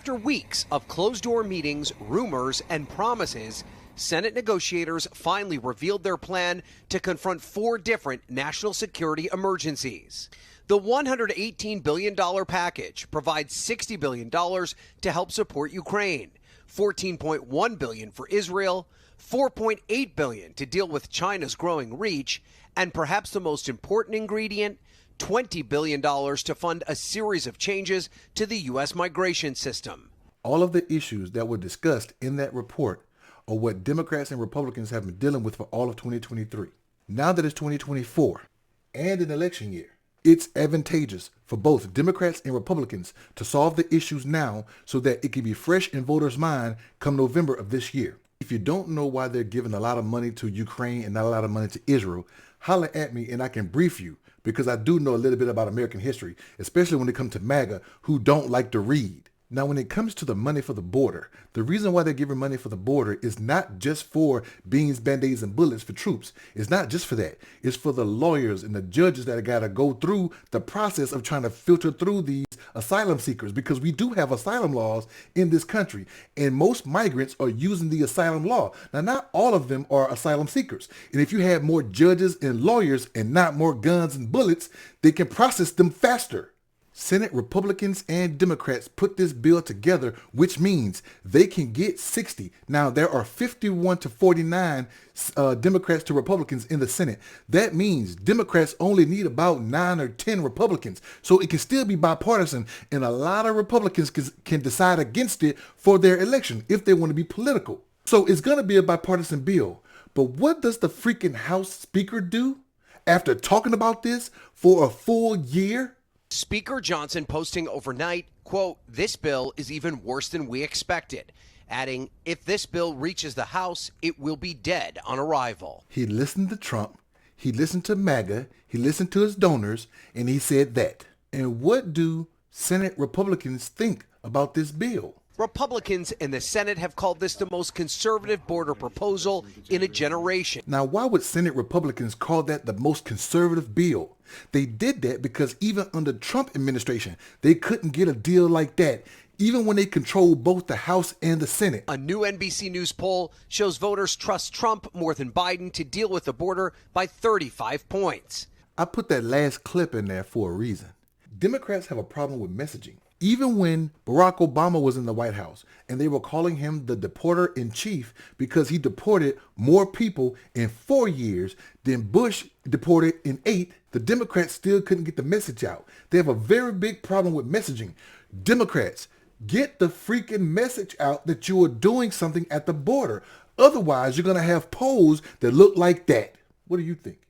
After weeks of closed-door meetings, rumors, and promises, Senate negotiators finally revealed their plan to confront 4 different national security emergencies. The $118 billion package provides $60 billion to help support Ukraine, $14.1 billion for Israel, $4.8 billion to deal with China's growing reach, and perhaps the most important ingredient, $20 billion to fund a series of changes to the U.S. migration system. All of the issues that were discussed in that report are what Democrats and Republicans have been dealing with for all of 2023. Now that it's 2024 and an election year, it's advantageous for both Democrats and Republicans to solve the issues now so that it can be fresh in voters' mind come November of this year. If you don't know why they're giving a lot of money to Ukraine and not a lot of money to Israel, holler at me and I can brief you, because I do know a little bit about American history, especially when it comes to MAGA, who don't like to read. Now, when it comes to the money for the border, the reason why they're giving money for the border is not just for beans, band-aids, and bullets for troops. It's not just for that. It's for the lawyers and the judges that got to go through the process of trying to filter through these asylum seekers, because we do have asylum laws in this country, and most migrants are using the asylum law. Now, not all of them are asylum seekers. And if you have more judges and lawyers and not more guns and bullets, they can process them faster. Senate Republicans and Democrats put this bill together, which means they can get 60. Now, there are 51 to 49 Democrats to Republicans in the Senate. That means Democrats only need about 9 or 10 Republicans. So it can still be bipartisan, and a lot of Republicans can decide against it for their election if they want to be political. So it's going to be a bipartisan bill. But what does the freaking House Speaker do after talking about this for a full year? Speaker Johnson posting overnight, quote, "This bill is even worse than we expected," adding, "If this bill reaches the House, it will be dead on arrival." He listened to Trump, he listened to MAGA, he listened to his donors, and he said that. And what do Senate Republicans think about this bill? Republicans in the Senate have called this the most conservative border proposal in a generation. Now, why would Senate Republicans call that the most conservative bill? They did that because even under Trump administration, they couldn't get a deal like that, even when they controlled both the House and the Senate. A new NBC News poll shows voters trust Trump more than Biden to deal with the border by 35 points. I put that last clip in there for a reason. Democrats have a problem with messaging. Even when Barack Obama was in the White House and they were calling him the deporter-in-chief because he deported more people in 4 years than Bush deported in 8, the Democrats still couldn't get the message out. They have a very big problem with messaging. Democrats, get the freaking message out that you are doing something at the border. Otherwise, you're going to have polls that look like that. What do you think?